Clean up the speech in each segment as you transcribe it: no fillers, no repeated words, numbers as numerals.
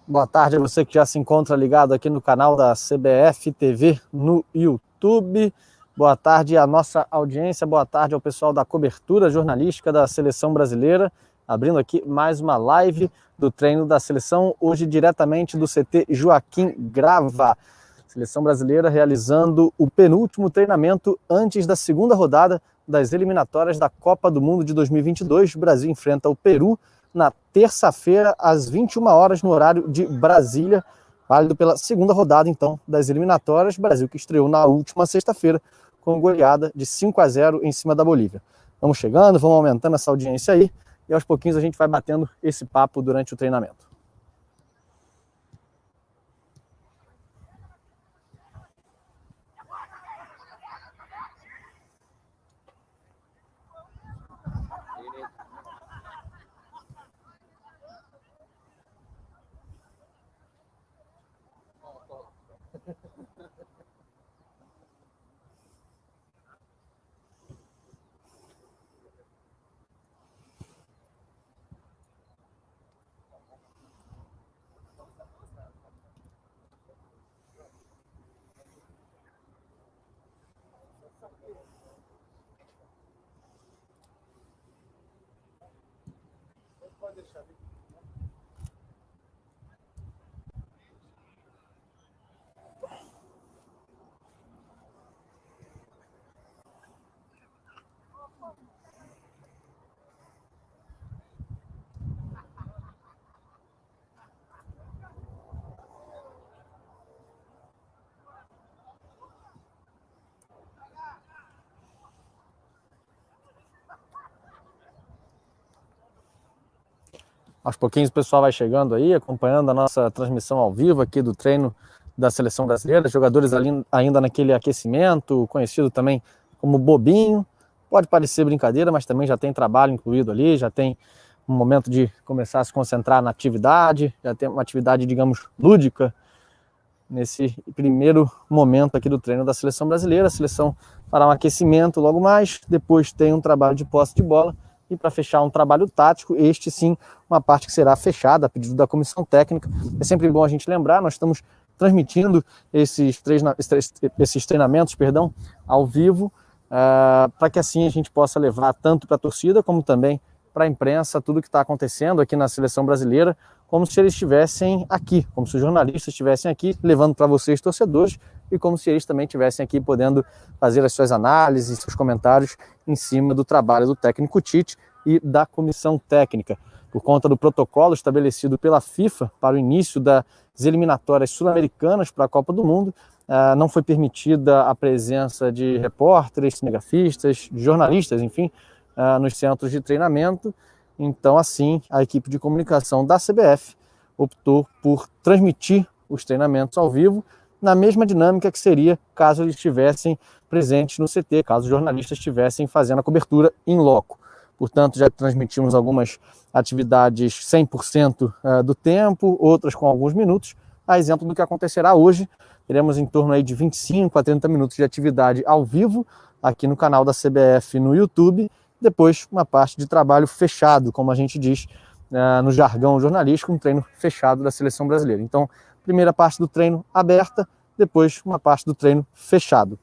Boa tarde a você que já se encontra ligado aqui no canal da CBF TV no YouTube. Boa tarde à nossa audiência, boa tarde ao pessoal da cobertura jornalística da Seleção Brasileira. Abrindo aqui mais uma live do treino da seleção, hoje diretamente do CT Joaquim Grava. Seleção Brasileira realizando o penúltimo treinamento antes da segunda rodada das eliminatórias da Copa do Mundo de 2022. O Brasil enfrenta o Peru na terça-feira, às 21 horas, no horário de Brasília, válido pela segunda rodada, então, das eliminatórias. Brasil que estreou na última sexta-feira com goleada de 5-0 em cima da Bolívia. Vamos chegando, vamos aumentando essa audiência aí, e aos pouquinhos a gente vai batendo esse papo durante o treinamento. Aos pouquinhos o pessoal vai chegando aí, acompanhando a nossa transmissão ao vivo aqui do treino da Seleção Brasileira. Jogadores ali ainda naquele aquecimento, conhecido também como bobinho. Pode parecer brincadeira, mas também já tem trabalho incluído ali, já tem um momento de começar a se concentrar na atividade, já tem uma atividade, digamos, lúdica nesse primeiro momento aqui do treino da Seleção Brasileira. A seleção fará um aquecimento logo mais, depois tem um trabalho de posse de bola, e para fechar um trabalho tático, este sim, uma parte que será fechada a pedido da comissão técnica. É sempre bom a gente lembrar, nós estamos transmitindo esses treinamentos, ao vivo, para que assim a gente possa levar tanto para a torcida, como também para a imprensa, tudo que está acontecendo aqui na Seleção Brasileira, como se eles estivessem aqui, como se os jornalistas estivessem aqui, levando para vocês, torcedores, e como se eles também estivessem aqui podendo fazer as suas análises, seus comentários em cima do trabalho do técnico Tite e da comissão técnica. Por conta do protocolo estabelecido pela FIFA para o início das eliminatórias sul-americanas para a Copa do Mundo, não foi permitida a presença de repórteres, cinegrafistas, jornalistas, enfim, nos centros de treinamento. Então, assim, a equipe de comunicação da CBF optou por transmitir os treinamentos ao vivo na mesma dinâmica que seria caso eles estivessem presentes no CT, caso os jornalistas estivessem fazendo a cobertura in loco. Portanto, já transmitimos algumas atividades 100% do tempo, outras com alguns minutos. A exemplo do que acontecerá hoje, teremos em torno aí de 25 a 30 minutos de atividade ao vivo aqui no canal da CBF no YouTube. Depois, uma parte de trabalho fechado, como a gente diz no jargão jornalístico, um treino fechado da Seleção Brasileira. Então, primeira parte do treino aberta, depois uma parte do treino fechado.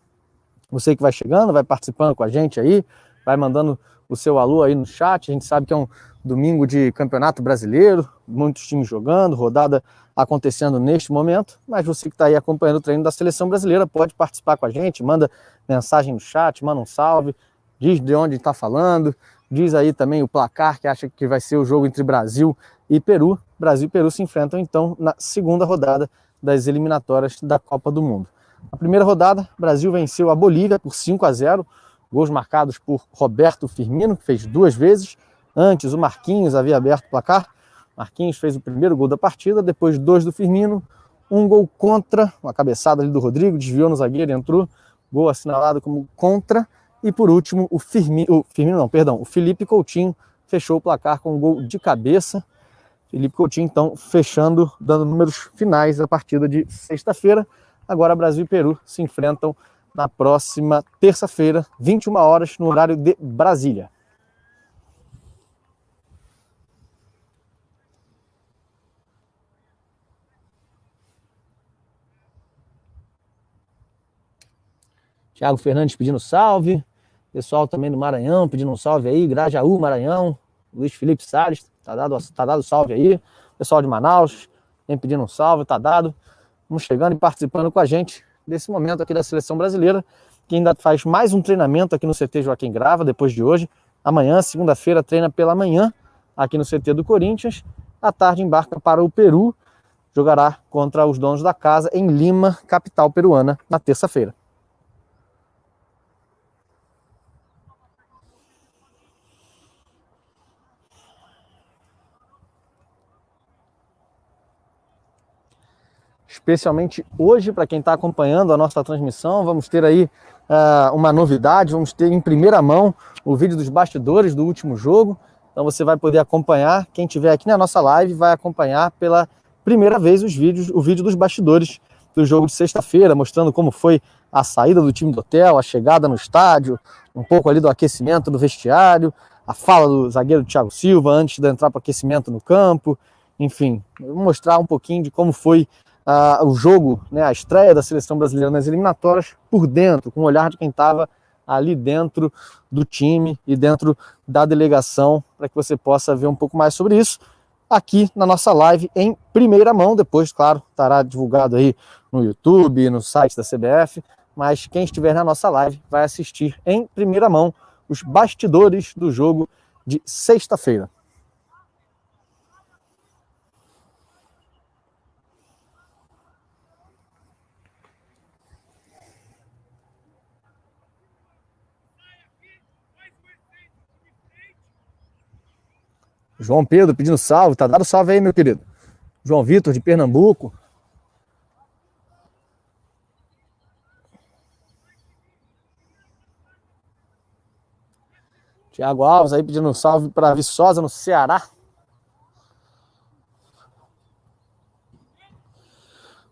Você que vai chegando, vai participando com a gente aí, vai mandando o seu alô aí no chat. A gente sabe que é um domingo de Campeonato Brasileiro, muitos times jogando, rodada acontecendo neste momento, mas você que está aí acompanhando o treino da Seleção Brasileira pode participar com a gente, manda mensagem no chat, manda um salve, diz de onde está falando, diz aí também o placar que acha que vai ser o jogo entre Brasil e Peru. Brasil e Peru se enfrentam então na segunda rodada das eliminatórias da Copa do Mundo. Na primeira rodada, Brasil venceu a Bolívia por 5-0, gols marcados por Roberto Firmino, que fez 2 vezes. Antes o Marquinhos havia aberto o placar, Marquinhos fez o primeiro gol da partida, depois 2 do Firmino, um gol contra, uma cabeçada ali do Rodrigo, desviou no zagueiro, entrou, gol assinalado como contra. E por último, o Felipe Coutinho fechou o placar com um gol de cabeça. Felipe Coutinho, então, fechando, dando números finais da partida de sexta-feira. Agora Brasil e Peru se enfrentam na próxima terça-feira, 21 horas, no horário de Brasília. Thiago Fernandes pedindo salve. Pessoal também do Maranhão pedindo um salve aí. Grajaú, Maranhão. Luiz Felipe Salles, tá dado salve aí. Pessoal de Manaus, vem pedindo um salve, tá dado. Vamos chegando e participando com a gente desse momento aqui da Seleção Brasileira, que ainda faz mais um treinamento aqui no CT Joaquim Grava, depois de hoje. Amanhã, segunda-feira, treina pela manhã, aqui no CT do Corinthians. À tarde embarca para o Peru, jogará contra os donos da casa em Lima, capital peruana, na terça-feira. Especialmente hoje, para quem está acompanhando a nossa transmissão, vamos ter aí uma novidade, vamos ter em primeira mão o vídeo dos bastidores do último jogo. Então você vai poder acompanhar, quem estiver aqui na nossa live vai acompanhar pela primeira vez o vídeo dos bastidores do jogo de sexta-feira, mostrando como foi a saída do time do hotel, a chegada no estádio, um pouco ali do aquecimento do vestiário, a fala do zagueiro Thiago Silva antes de entrar para o aquecimento no campo, enfim, vou mostrar um pouquinho de como foi o jogo, né, a estreia da Seleção Brasileira nas eliminatórias por dentro, com o olhar de quem estava ali dentro do time e dentro da delegação, para que você possa ver um pouco mais sobre isso aqui na nossa live em primeira mão. Depois, claro, estará divulgado aí no YouTube, no site da CBF, mas quem estiver na nossa live vai assistir em primeira mão os bastidores do jogo de sexta-feira. João Pedro pedindo salve, tá dado salve aí, meu querido. João Vitor de Pernambuco. Tiago Alves aí pedindo um salve para Viçosa, no Ceará.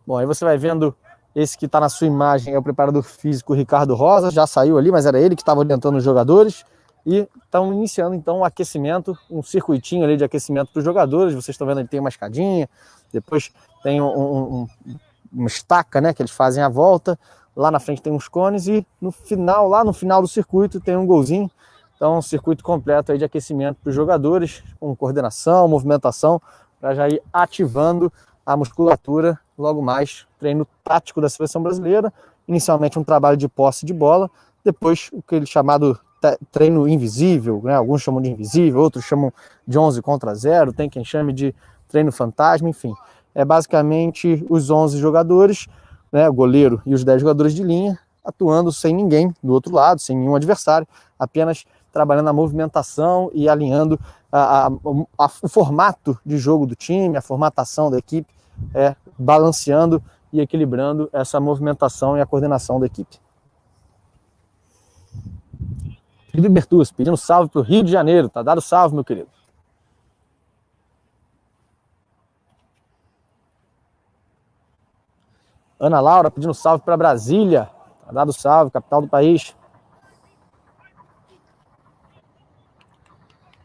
Bom, aí você vai vendo esse que está na sua imagem, é o preparador físico Ricardo Rosa, já saiu ali, mas era ele que estava orientando os jogadores. E estão iniciando então o aquecimento, um circuitinho ali de aquecimento para os jogadores. Vocês estão vendo, ele tem uma escadinha, depois tem uma estaca, né, que eles fazem a volta. Lá na frente tem uns cones e no final, lá no final do circuito tem um golzinho. Então, um circuito completo aí de aquecimento para os jogadores, com coordenação, movimentação, para já ir ativando a musculatura. Logo mais, treino tático da Seleção Brasileira. Inicialmente um trabalho de posse de bola, depois o que ele chamado treino invisível, né? Alguns chamam de invisível, outros chamam de 11 contra 0, tem quem chame de treino fantasma, enfim. É basicamente os 11 jogadores, né, o goleiro e os 10 jogadores de linha, atuando sem ninguém do outro lado, sem nenhum adversário, apenas trabalhando a movimentação e alinhando o formato de jogo do time, a formatação da equipe, balanceando e equilibrando essa movimentação e a coordenação da equipe. Felipe Bertucci pedindo salve para o Rio de Janeiro. Tá dado salve, meu querido. Ana Laura pedindo salve para Brasília. Tá dado salve, capital do país.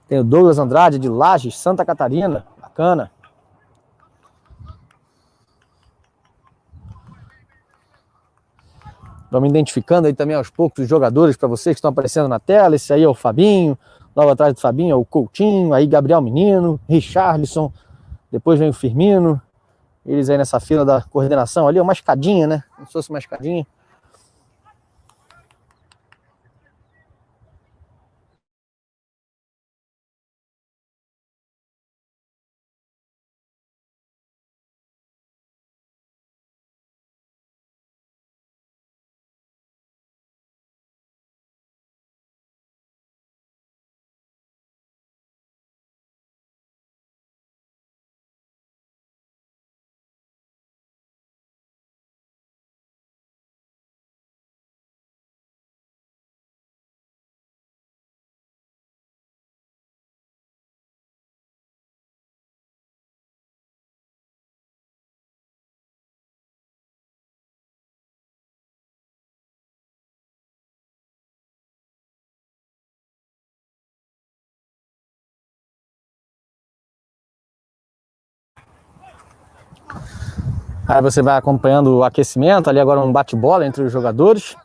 Tem o Douglas Andrade de Lages, Santa Catarina. Bacana. Vamos identificando aí também aos poucos os jogadores para vocês que estão aparecendo na tela. Esse aí é o Fabinho, logo atrás do Fabinho é o Coutinho, aí Gabriel Menino, Richarlison, depois vem o Firmino. Eles aí nessa fila da coordenação ali, uma escadinha, né? Como se fosse uma escadinha. Aí você vai acompanhando o aquecimento, ali agora um bate-bola entre os jogadores.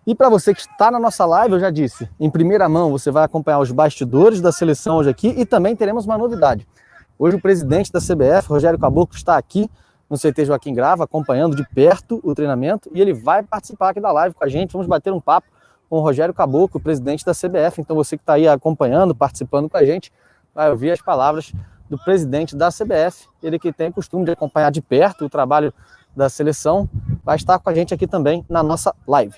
E para você que está na nossa live, eu já disse, em primeira mão você vai acompanhar os bastidores da seleção hoje aqui e também teremos uma novidade. Hoje o presidente da CBF, Rogério Caboclo, está aqui no CT Joaquim Grava, acompanhando de perto o treinamento e ele vai participar aqui da live com a gente. Vamos bater um papo com o Rogério Caboclo, presidente da CBF. Então você que está aí acompanhando, participando com a gente, vai ouvir as palavras do presidente da CBF, ele que tem o costume de acompanhar de perto o trabalho da seleção, vai estar com a gente aqui também na nossa live.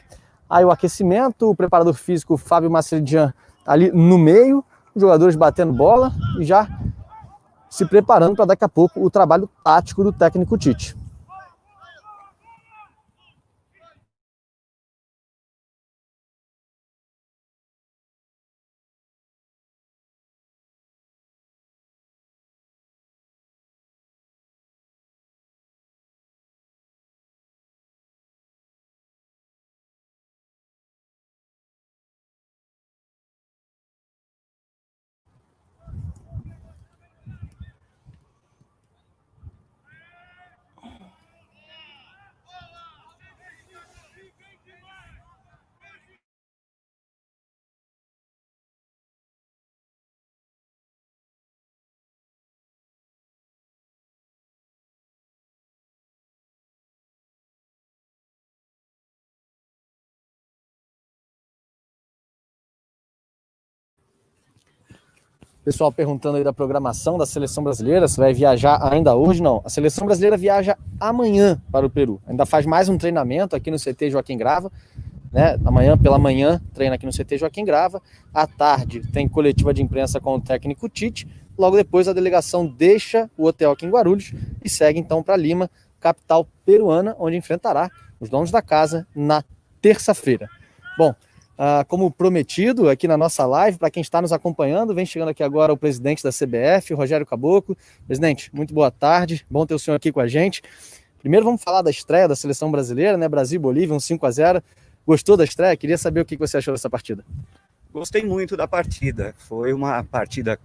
Aí o aquecimento, o preparador físico Fábio Masselidian ali no meio, os jogadores batendo bola e já se preparando para daqui a pouco o trabalho tático do técnico Tite. Pessoal perguntando aí da programação da seleção brasileira, se vai viajar ainda hoje? Não, a seleção brasileira viaja amanhã para o Peru. Ainda faz mais um treinamento aqui no CT Joaquim Grava, né? Amanhã pela manhã treina aqui no CT Joaquim Grava, à tarde tem coletiva de imprensa com o técnico Tite, logo depois a delegação deixa o hotel aqui em Guarulhos e segue então para Lima, capital peruana, onde enfrentará os donos da casa na terça-feira. Bom, como prometido aqui na nossa live, para quem está nos acompanhando, vem chegando aqui agora o presidente da CBF, Rogério Caboclo. Presidente, muito boa tarde, bom ter o senhor aqui com a gente. Primeiro vamos falar da estreia da seleção brasileira, né? Brasil e Bolívia, um 5-0. Gostou da estreia? Queria saber o que você achou dessa partida. Gostei muito da partida, foi uma partida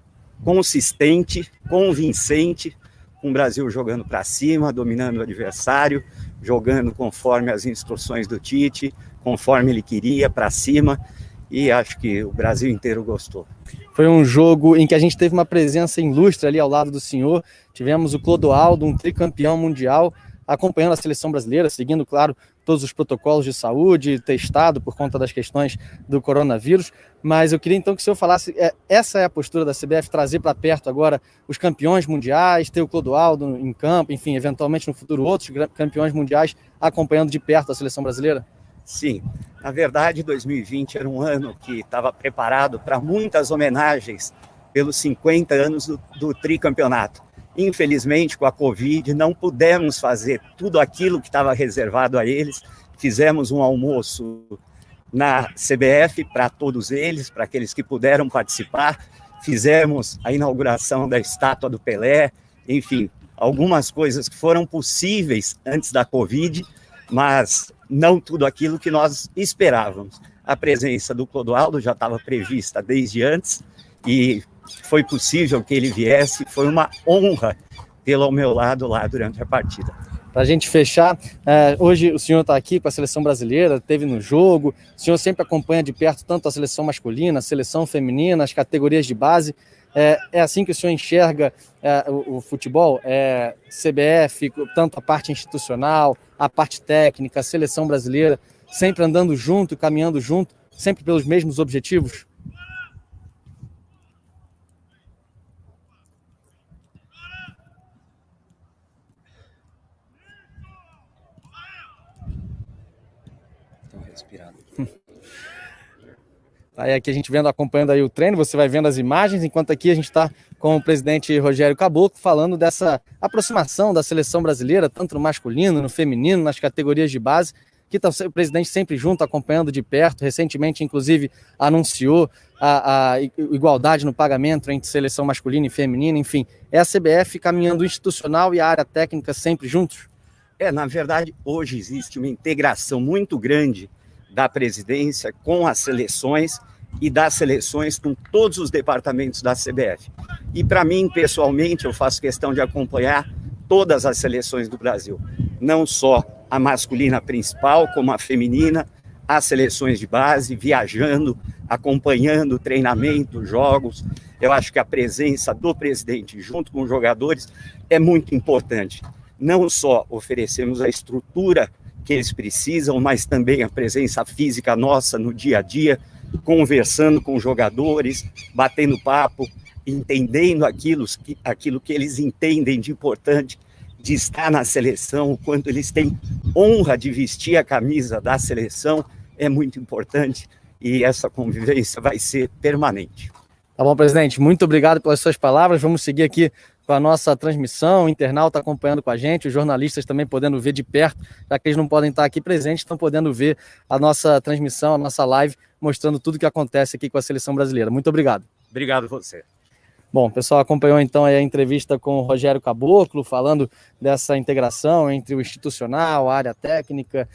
consistente, convincente, com o Brasil jogando para cima, dominando o adversário, jogando conforme as instruções do Tite, conforme ele queria, para cima, e acho que o Brasil inteiro gostou. Foi um jogo em que a gente teve uma presença ilustre ali ao lado do senhor, tivemos o Clodoaldo, um tricampeão mundial, acompanhando a seleção brasileira, seguindo, claro, todos os protocolos de saúde, testado por conta das questões do coronavírus, mas eu queria então que o senhor falasse, essa é a postura da CBF, trazer para perto agora os campeões mundiais, ter o Clodoaldo em campo, enfim, eventualmente no futuro outros campeões mundiais acompanhando de perto a seleção brasileira? Sim, na verdade 2020 era um ano que estava preparado para muitas homenagens pelos 50 anos do tricampeonato. Infelizmente, com a Covid, não pudemos fazer tudo aquilo que estava reservado a eles. Fizemos um almoço na CBF para todos eles, para aqueles que puderam participar. Fizemos a inauguração da estátua do Pelé, enfim, algumas coisas que foram possíveis antes da Covid, mas não tudo aquilo que nós esperávamos. A presença do Clodoaldo já estava prevista desde antes e foi possível que ele viesse, foi uma honra tê-lo ao meu lado lá durante a partida. Para a gente fechar, hoje o senhor está aqui com a seleção brasileira, esteve no jogo, o senhor sempre acompanha de perto tanto a seleção masculina, a seleção feminina, as categorias de base, é assim que o senhor enxerga o futebol? CBF, tanto a parte institucional, a parte técnica, a seleção brasileira, sempre andando junto, caminhando junto, sempre pelos mesmos objetivos? Aí aqui a gente acompanhando aí o treino, você vai vendo as imagens, enquanto aqui a gente está com o presidente Rogério Caboclo falando dessa aproximação da seleção brasileira, tanto no masculino, no feminino, nas categorias de base, que está o presidente sempre junto, acompanhando de perto. Recentemente, inclusive, anunciou a igualdade no pagamento entre seleção masculina e feminina, enfim. É a CBF caminhando institucional e a área técnica sempre juntos? Na verdade, hoje existe uma integração muito grande da presidência com as seleções e das seleções com todos os departamentos da CBF. E para mim, pessoalmente, eu faço questão de acompanhar todas as seleções do Brasil, não só a masculina principal, como a feminina, às seleções de base, viajando, acompanhando o treinamento, jogos. Eu acho que a presença do presidente junto com os jogadores é muito importante. Não só oferecemos a estrutura que eles precisam, mas também a presença física nossa no dia a dia, conversando com os jogadores, batendo papo, entendendo aquilo que eles entendem de importante de estar na seleção, o quanto eles têm honra de vestir a camisa da seleção, é muito importante e essa convivência vai ser permanente. Tá bom, presidente, muito obrigado pelas suas palavras. Vamos seguir aqui com a nossa transmissão, o internauta acompanhando com a gente, os jornalistas também podendo ver de perto, já que eles não podem estar aqui presentes, estão podendo ver a nossa transmissão, a nossa live, mostrando tudo o que acontece aqui com a seleção brasileira. Muito obrigado. Obrigado a você. Bom, o pessoal acompanhou então a entrevista com o Rogério Caboclo, falando dessa integração entre o institucional, a área técnica,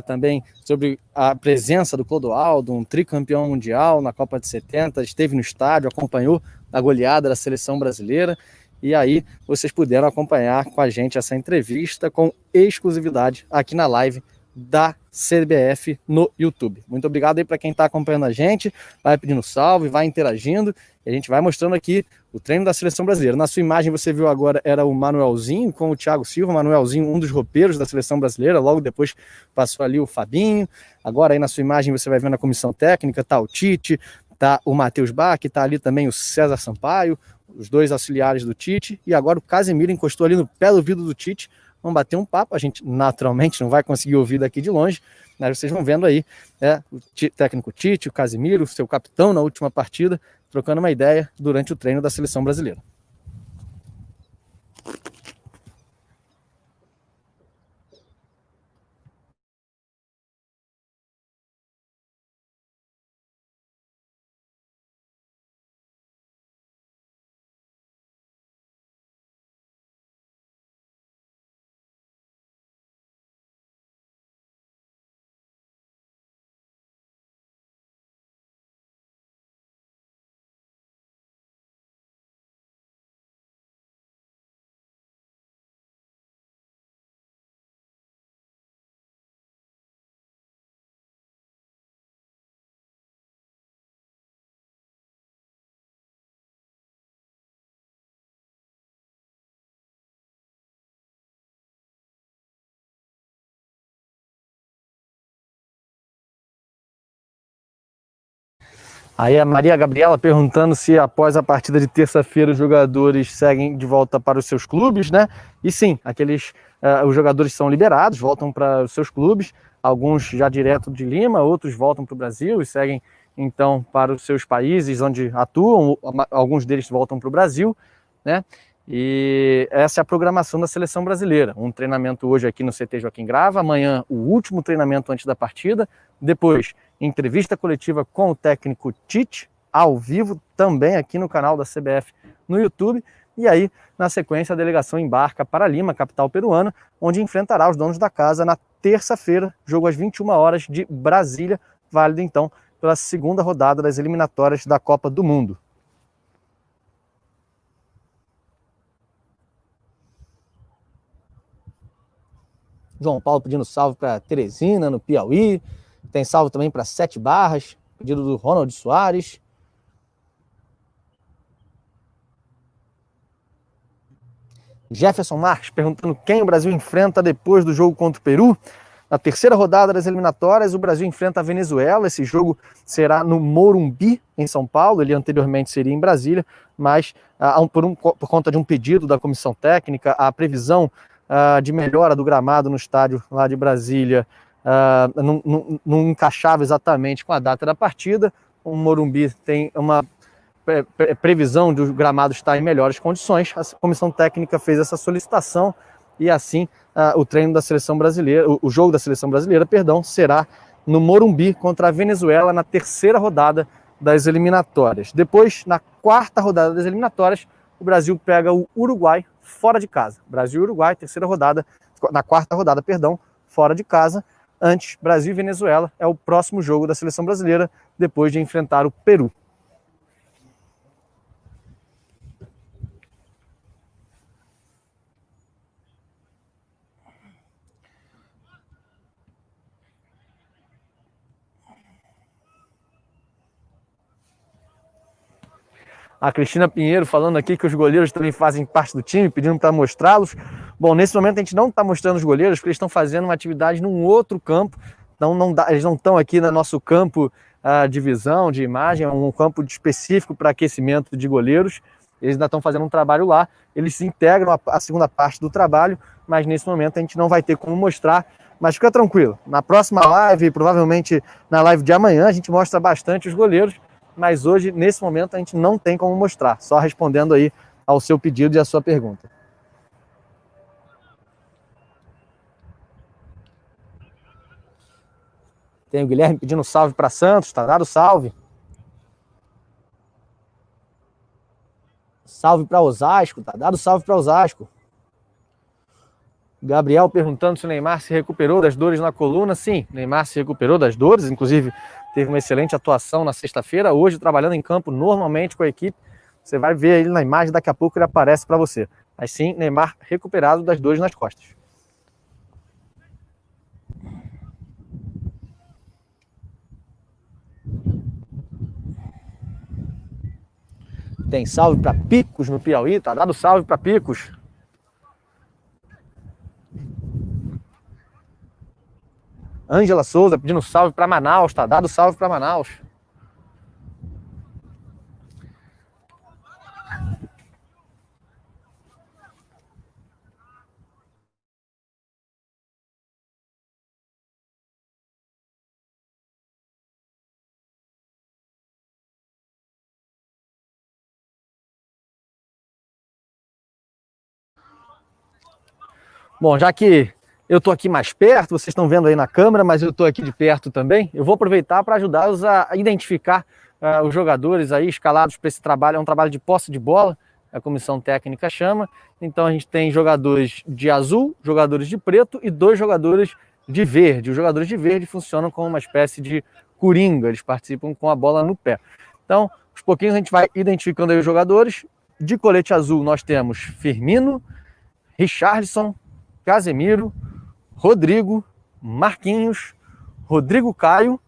também sobre a presença do Clodoaldo, um tricampeão mundial na Copa de 70, esteve no estádio, acompanhou a goleada da seleção brasileira, e aí vocês puderam acompanhar com a gente essa entrevista com exclusividade aqui na live da CBF no YouTube. Muito obrigado aí para quem está acompanhando a gente, vai pedindo salve, vai interagindo, e a gente vai mostrando aqui o treino da seleção brasileira. Na sua imagem você viu agora era o Manuelzinho com o Thiago Silva, Manuelzinho, um dos roupeiros da seleção brasileira, logo depois passou ali o Fabinho. Agora aí na sua imagem você vai vendo a comissão técnica, tá o Tite, tá o Matheus Bach, tá ali também o César Sampaio, os dois auxiliares do Tite, e agora o Casemiro encostou ali no pé do vidro do Tite. Vamos bater um papo, a gente naturalmente não vai conseguir ouvir daqui de longe, mas vocês vão vendo aí o técnico Tite, o Casemiro, seu capitão na última partida, trocando uma ideia durante o treino da seleção brasileira. Aí a Maria Gabriela perguntando se após a partida de terça-feira os jogadores seguem de volta para os seus clubes, né? E sim, os jogadores são liberados, voltam para os seus clubes, alguns já direto de Lima, outros voltam para o Brasil e seguem então para os seus países onde atuam, alguns deles voltam para o Brasil, né? E essa é a programação da seleção brasileira. Um treinamento hoje aqui no CT Joaquim Grava, amanhã o último treinamento antes da partida, depois entrevista coletiva com o técnico Tite, ao vivo, também aqui no canal da CBF no YouTube, e aí, na sequência, a delegação embarca para Lima, capital peruana, onde enfrentará os donos da casa na terça-feira, jogo às 21 horas de Brasília, válido então pela segunda rodada das eliminatórias da Copa do Mundo. João Paulo pedindo salve para Teresina, no Piauí. Tem salve também para Sete Barras, pedido do Ronald Soares. Jefferson Marques perguntando quem o Brasil enfrenta depois do jogo contra o Peru. Na terceira rodada das eliminatórias, o Brasil enfrenta a Venezuela. Esse jogo será no Morumbi, em São Paulo. Ele anteriormente seria em Brasília, mas por conta de um pedido da comissão técnica, a previsão de melhora do gramado no estádio lá de Brasília não encaixava exatamente com a data da partida. O Morumbi tem uma previsão de o gramado estar em melhores condições. A comissão técnica fez essa solicitação e assim o treino da seleção brasileira, o jogo da seleção brasileira, perdão, será no Morumbi contra a Venezuela na terceira rodada das eliminatórias. Depois, na quarta rodada das eliminatórias, o Brasil pega o Uruguai fora de casa. Brasil e Uruguai, terceira rodada, na quarta rodada, perdão, fora de casa. Antes, Brasil e Venezuela é o próximo jogo da seleção brasileira, depois de enfrentar o Peru. A Cristina Pinheiro falando aqui que os goleiros também fazem parte do time, pedindo para mostrá-los. Bom, nesse momento a gente não está mostrando os goleiros, porque eles estão fazendo uma atividade num outro campo. Então eles não estão aqui no nosso campo de visão, de imagem, é um campo específico para aquecimento de goleiros. Eles ainda estão fazendo um trabalho lá, eles se integram à segunda parte do trabalho, mas nesse momento a gente não vai ter como mostrar. Mas fica tranquilo, na próxima live, provavelmente na live de amanhã, a gente mostra bastante os goleiros, mas hoje, nesse momento, a gente não tem como mostrar, só respondendo aí ao seu pedido e à sua pergunta. Tem o Guilherme pedindo salve para Santos, tá dado salve. Salve para Osasco, tá dado salve para Osasco. Gabriel perguntando se o Neymar se recuperou das dores na coluna. Sim, Neymar se recuperou das dores, inclusive teve uma excelente atuação na sexta-feira, hoje trabalhando em campo normalmente com a equipe. Você vai ver ele na imagem, daqui a pouco ele aparece para você. Mas sim, Neymar recuperado das dores nas costas. Tem salve para Picos no Piauí, tá dado salve para Picos. Ângela Souza pedindo salve para Manaus, tá dado salve para Manaus. Bom, já que eu estou aqui mais perto, vocês estão vendo aí na câmera, mas eu estou aqui de perto também, eu vou aproveitar para ajudá-los a identificar os jogadores aí escalados para esse trabalho. É um trabalho de posse de bola, a comissão técnica chama. Então a gente tem jogadores de azul, jogadores de preto e 2 jogadores de verde. Os jogadores de verde funcionam como uma espécie de coringa, eles participam com a bola no pé. Então, aos pouquinhos a gente vai identificando aí os jogadores. De colete azul nós temos Firmino, Richarlison, Casemiro, Rodrigo, Marquinhos, Rodrigo Caio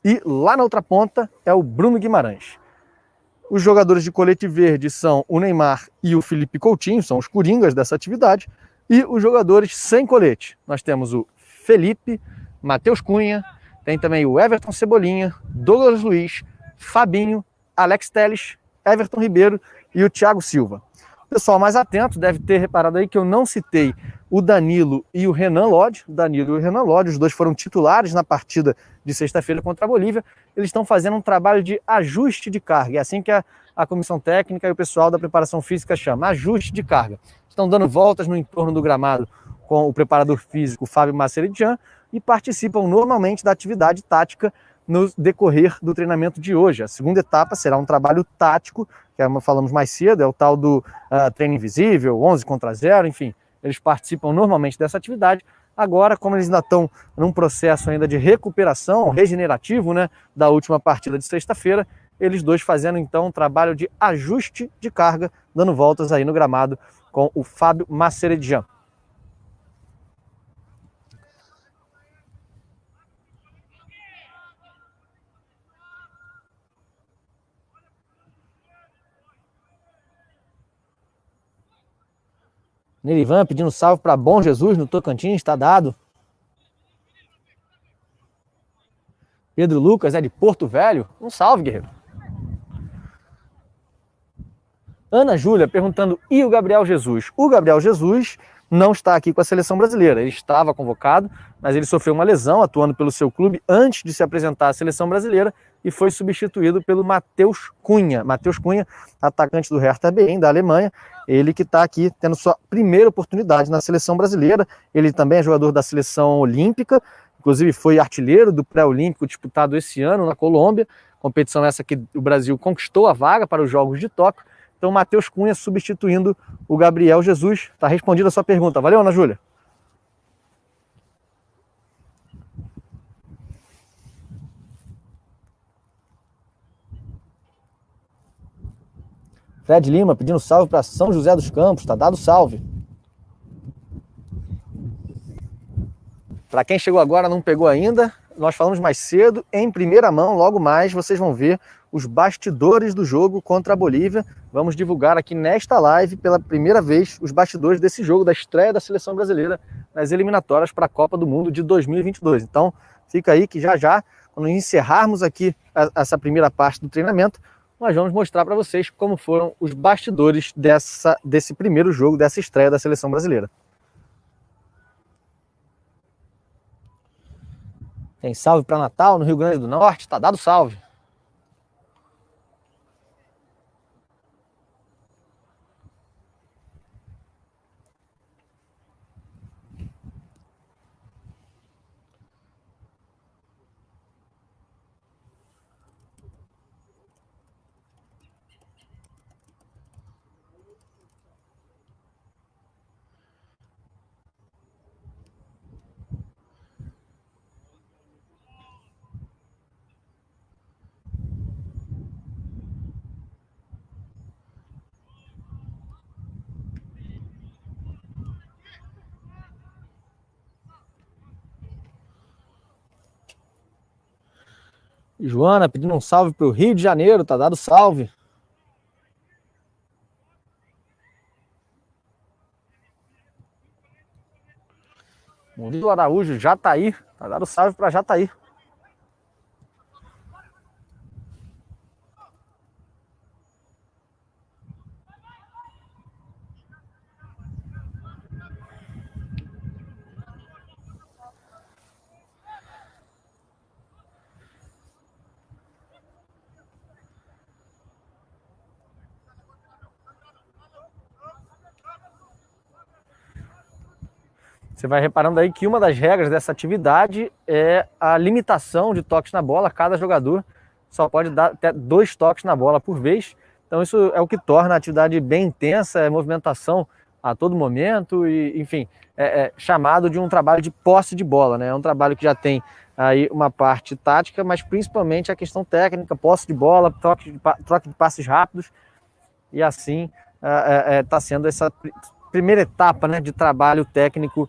e lá na outra ponta é o Bruno Guimarães. Os jogadores de colete verde são o Neymar e o Felipe Coutinho, são os coringas dessa atividade. E os jogadores sem colete, nós temos o Felipe, Matheus Cunha, tem também o Everton Cebolinha, Douglas Luiz, Fabinho, Alex Telles, Everton Ribeiro e o Thiago Silva. O pessoal mais atento deve ter reparado aí que eu não citei o Danilo e o Renan Lodge. O Danilo e o Renan Lodge, os dois foram titulares na partida de sexta-feira contra a Bolívia. Eles estão fazendo um trabalho de ajuste de carga. É assim que a comissão técnica e o pessoal da preparação física chama, ajuste de carga. Estão dando voltas no entorno do gramado com o preparador físico Fábio Maceredian e participam normalmente da atividade tática no decorrer do treinamento de hoje. A segunda etapa será um trabalho tático, que falamos mais cedo, é o tal do treino invisível, 11 contra 0, enfim, eles participam normalmente dessa atividade. Agora, como eles ainda estão num processo ainda de recuperação, regenerativo, né, da última partida de sexta-feira, eles dois fazendo então um trabalho de ajuste de carga, dando voltas aí no gramado com o Fábio Maceredian. Nerivan pedindo salve para Bom Jesus no Tocantins, está dado. Pedro Lucas é de Porto Velho, um salve, guerreiro. Ana Júlia perguntando, e o Gabriel Jesus? O Gabriel Jesus não está aqui com a seleção brasileira, ele estava convocado, mas ele sofreu uma lesão atuando pelo seu clube antes de se apresentar à seleção brasileira e foi substituído pelo Matheus Cunha. Matheus Cunha, atacante do Hertha Berlin, da Alemanha, ele que está aqui tendo sua primeira oportunidade na seleção brasileira. Ele também é jogador da seleção olímpica, inclusive foi artilheiro do pré-olímpico disputado esse ano na Colômbia, competição essa que o Brasil conquistou a vaga para os Jogos de Tóquio. Então, Matheus Cunha substituindo o Gabriel Jesus. Está respondida a sua pergunta. Valeu, Ana Júlia? Fred Lima pedindo salve para São José dos Campos. Está dado salve. Para quem chegou agora não pegou ainda, nós falamos mais cedo, em primeira mão, logo mais vocês vão ver os bastidores do jogo contra a Bolívia. Vamos divulgar aqui nesta live, pela primeira vez, os bastidores desse jogo, da estreia da seleção brasileira nas eliminatórias para a Copa do Mundo de 2022. Então, fica aí que já, quando encerrarmos aqui essa primeira parte do treinamento, nós vamos mostrar para vocês como foram os bastidores desse primeiro jogo, dessa estreia da seleção brasileira. Tem salve para Natal, no Rio Grande do Norte, tá dado salve. Joana pedindo um salve para o Rio de Janeiro, tá dado salve. Murilo Araújo, Jataí, tá dado salve para Jataí. Você vai reparando aí que uma das regras dessa atividade é a limitação de toques na bola. Cada jogador só pode dar até 2 toques na bola por vez. Então isso é o que torna a atividade bem intensa, é movimentação a todo momento e, enfim, é chamado de um trabalho de posse de bola, né? É um trabalho que já tem aí uma parte tática, mas principalmente a questão técnica, posse de bola, troca de passes rápidos, e assim está sendo essa primeira etapa, né, de trabalho técnico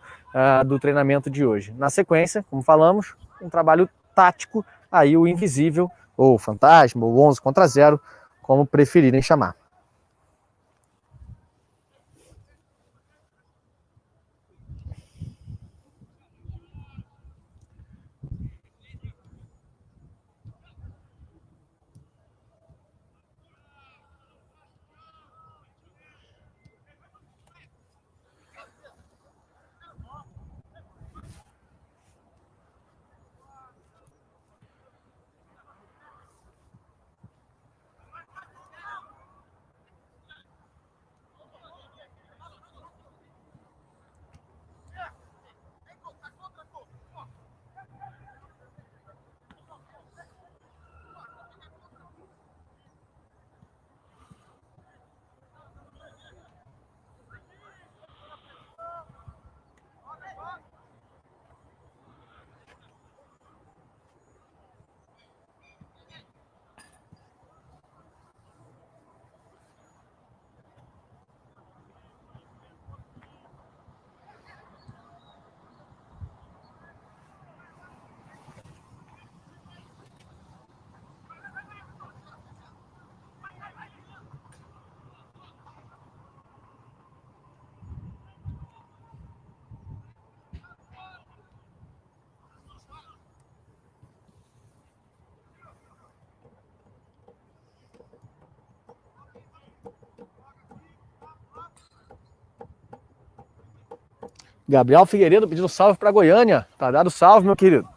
do treinamento de hoje. Na sequência, como falamos, um trabalho tático, aí o invisível, ou fantasma, ou 11 contra 0, como preferirem chamar. Gabriel Figueiredo pedindo salve para Goiânia. Tá dado salve, meu querido.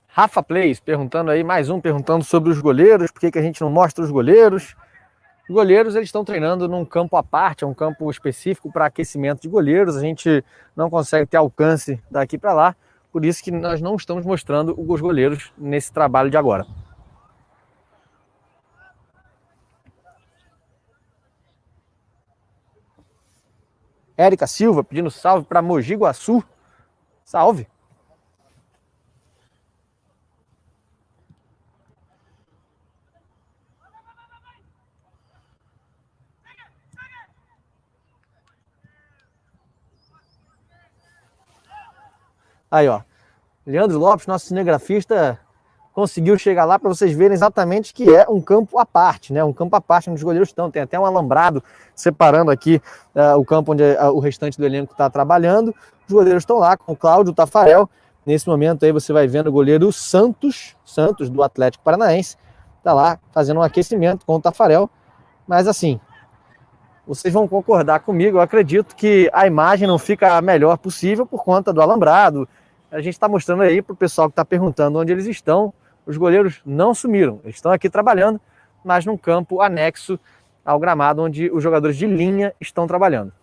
Rafa Plays perguntando aí, mais um perguntando sobre os goleiros, por que a gente não mostra os goleiros. Os goleiros, eles estão treinando num campo à parte, é um campo específico para aquecimento de goleiros, a gente não consegue ter alcance daqui para lá, por isso que nós não estamos mostrando os goleiros nesse trabalho de agora. Érica Silva pedindo salve para Mogi Guaçu. Salve! Aí, ó. Leandro Lopes, nosso cinegrafista, conseguiu chegar lá para vocês verem exatamente que é um campo à parte, né? Um campo à parte onde os goleiros estão. Tem até um alambrado separando aqui o campo onde o restante do elenco está trabalhando. Os goleiros estão lá com o Cláudio, o Tafarel. Nesse momento aí você vai vendo o goleiro Santos do Atlético Paranaense. Está lá fazendo um aquecimento com o Tafarel. Mas assim, vocês vão concordar comigo, eu acredito que a imagem não fica a melhor possível por conta do alambrado. A gente está mostrando aí para o pessoal que está perguntando onde eles estão. Os goleiros não sumiram, eles estão aqui trabalhando, mas num campo anexo ao gramado onde os jogadores de linha estão trabalhando.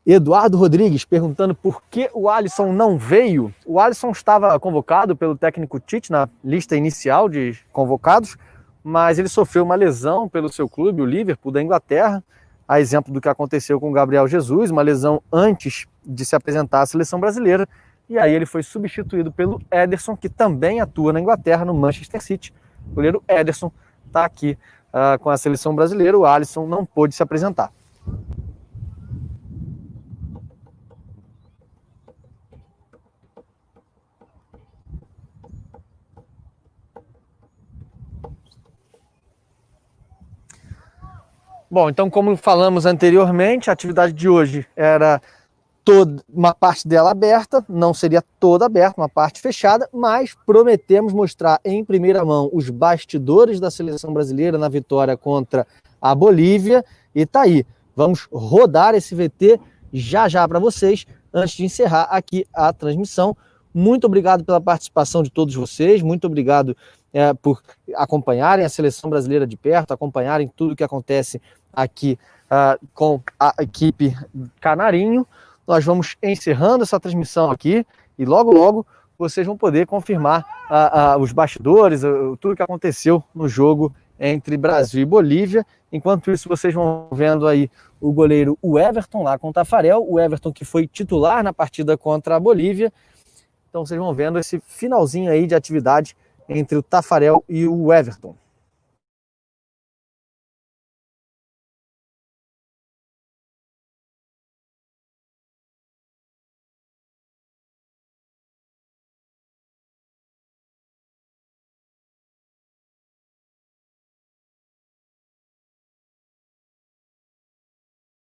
Eduardo Rodrigues perguntando por que o Alisson não veio. O Alisson estava convocado pelo técnico Tite na lista inicial de convocados, mas ele sofreu uma lesão pelo seu clube, o Liverpool da Inglaterra, a exemplo do que aconteceu com o Gabriel Jesus, uma lesão antes de se apresentar à seleção brasileira, e aí ele foi substituído pelo Ederson, que também atua na Inglaterra, no Manchester City. O goleiro Ederson está aqui com a seleção brasileira, o Alisson não pôde se apresentar. Bom, então como falamos anteriormente, a atividade de hoje era uma parte dela aberta, não seria toda aberta, uma parte fechada, mas prometemos mostrar em primeira mão os bastidores da seleção brasileira na vitória contra a Bolívia, e tá aí, vamos rodar esse VT já para vocês, antes de encerrar aqui a transmissão. Muito obrigado pela participação de todos vocês, muito obrigado por acompanharem a seleção brasileira de perto, acompanharem tudo o que acontece aqui com a equipe Canarinho. Nós vamos encerrando essa transmissão aqui e logo vocês vão poder confirmar os bastidores, tudo o que aconteceu no jogo entre Brasil e Bolívia. Enquanto isso, vocês vão vendo aí o goleiro Everton lá com o Tafarel, o Everton que foi titular na partida contra a Bolívia. Então vocês vão vendo esse finalzinho aí de atividade entre o Tafarel e o Everton.